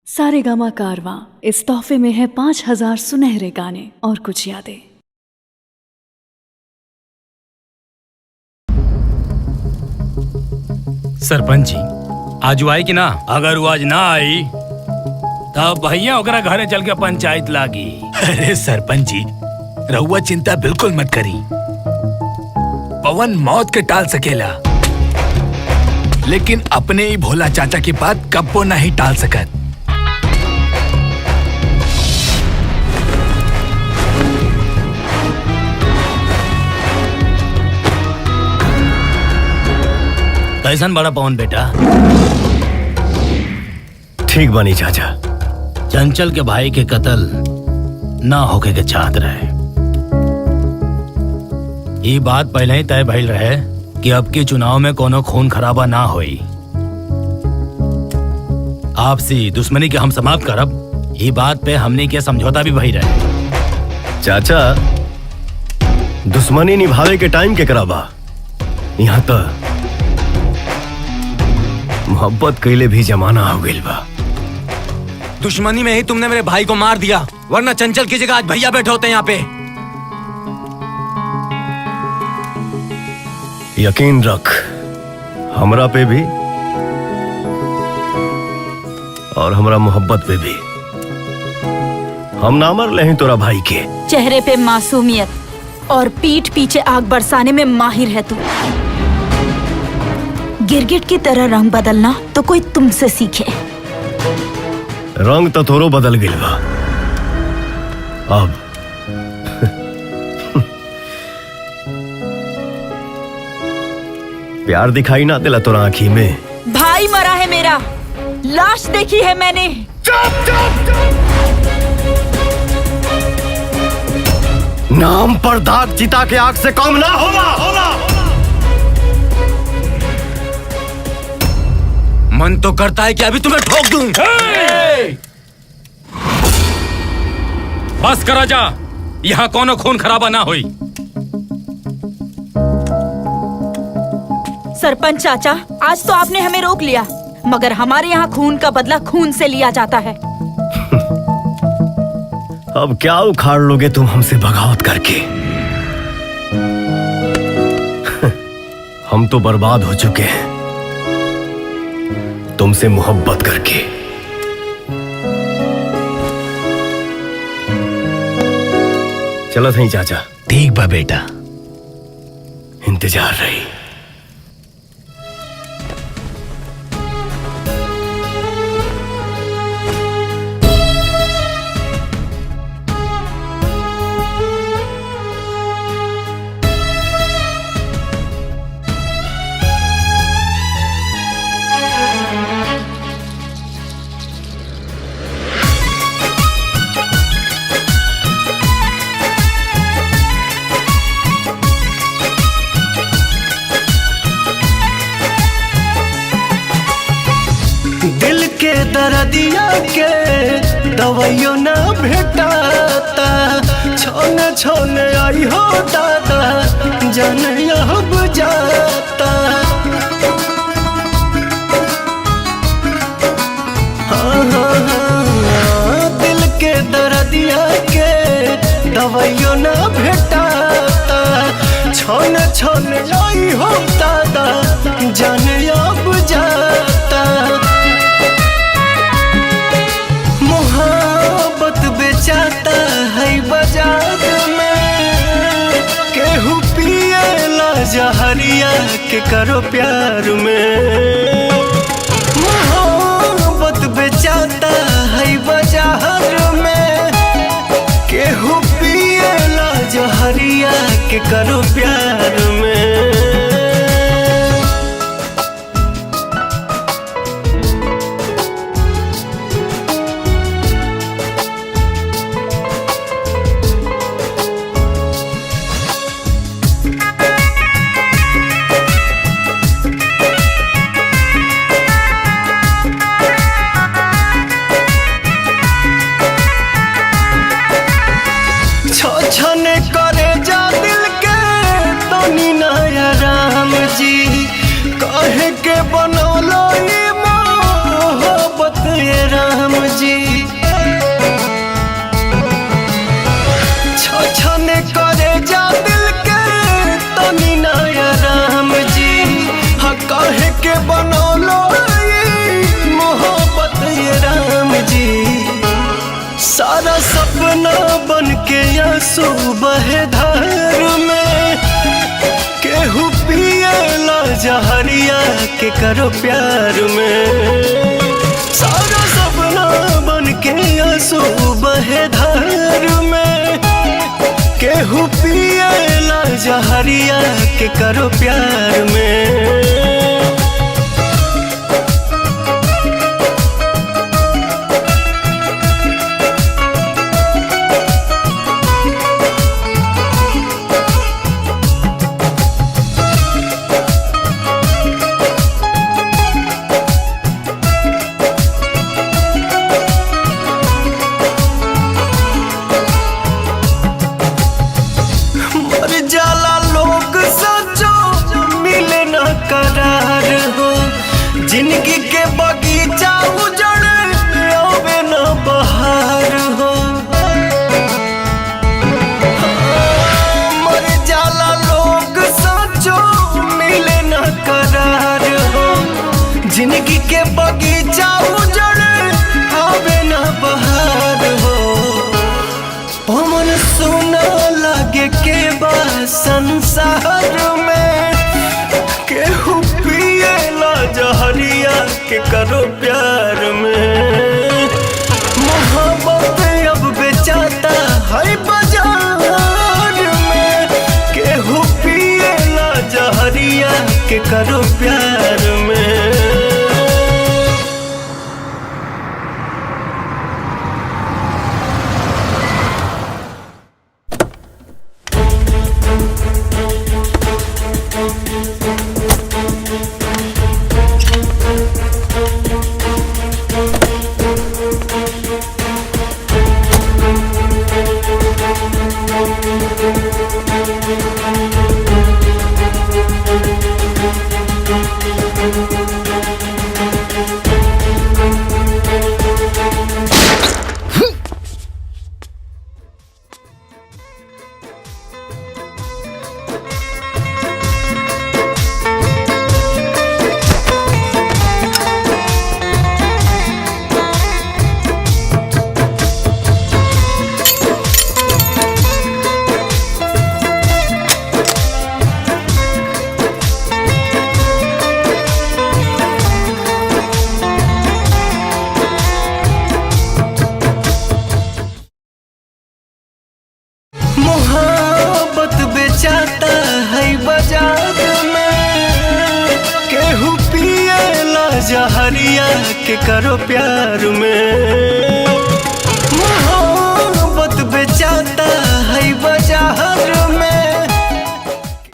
सारेगामा कारवां इस तोहफे में है 5000 सुनहरे गाने और कुछ यादें। सरपंच जी आज आई कि ना? अगर वो आज ना आई तब भैया ओकरा घरे चल के पंचायत लागी। अरे सरपंच जी रहुआ चिंता बिल्कुल मत करी। पवन मौत के टाल सकेला लेकिन अपने ही भोला चाचा की बात कब्बो नहीं टाल सकत। कैसन बड़ा पवन बेटा? ठीक बनी चाचा। चंचल के भाई के कत्ल ना होके के चाहत रहे। ये बात पहले ही तय भइल रहे कि अब के चुनाव में कोनो खून खराबा ना होई। आपसी दुश्मनी के हम समाप्त करब, ये बात पे हमने के समझौता भी भई रहे। चाचा दुश्मनी निभावे के टाइम के कराबा, यहाँ तो मोहब्बत कैले भी जमाना हो गइल बा। दुश्मनी में ही तुमने मेरे भाई को मार दिया, वरना चंचल की जगह आज भैया बैठे होते यहाँ पे। यकीन रख हमरा पे भी और हमरा मोहब्बत पे भी। हम ना मर ले तोरा भाई के। चेहरे पे मासूमियत और पीठ पीछे आग बरसाने में माहिर है तू। गिरगिट की तरह रंग बदलना तो कोई तुमसे सीखे। रंग तो थोरो बदल गइल बा अब। प्यार दिखाई ना दिला तोरा आँखी में। भाई मरा है मेरा, लाश देखी है मैंने। नाम पर दाग चिता के आग से कम ना होगा। मन तो करता है कि अभी तुम्हें ठोक दूं। बस करा जा, यहाँ कोनो खून खराबा ना होई। सरपंच चाचा, आज तो आपने हमें रोक लिया, मगर हमारे यहाँ खून का बदला खून से लिया जाता है। अब क्या उखाड़ लोगे तुम हमसे बगावत करके? हम तो बर्बाद हो चुके हैं तुमसे मोहब्बत करके। चलो सही चाचा। ठीक बा बेटा। इंतजार रही। दिल के दर्दिया के दवाइयों ना भेटाता। छोने छोने आई हो दादा जाने अब जाता। हाँ, दिल के दर्दिया के दवाइयों ना भेटाता। छोने छोने आई हो दादा जाने अब जाता। बेचाता है बाजार में, केहू पिएला जहरिया के करो प्यार में। मोहब्बत बेचाता है बाजार में, केहू पिएला जहरिया के करो प्यार में। छने करे जा दिल के जी छछने करे जा दिल के तनी नया राम जी हाँ काहे के बनौलो ये मोहब्बत ये राम जी सारा सपना बन के आंसू बहे धार में केहू पिएला जहरिया के करो प्यार में सारा सपना बन के आंसू बहे धार में केहू पिएला जहरिया के करो प्यार में जिंदगी के बगीचा उजड़ आवे न बहार हो मर जाला लोग सचो मिले न करार हो जिंदगी के बगीचा उजड़ आवे न बहार हो पवन सुना लागे के बा संसार में केहू पिएला जहरिया के करो प्यार में मोहब्बत अब बेचाता है बाजार में केहू पिएला जहरिया के करो प्यार में मोहब्बत बेचाता है बाजार में केहू पिएला जहरिया के करो प्यार में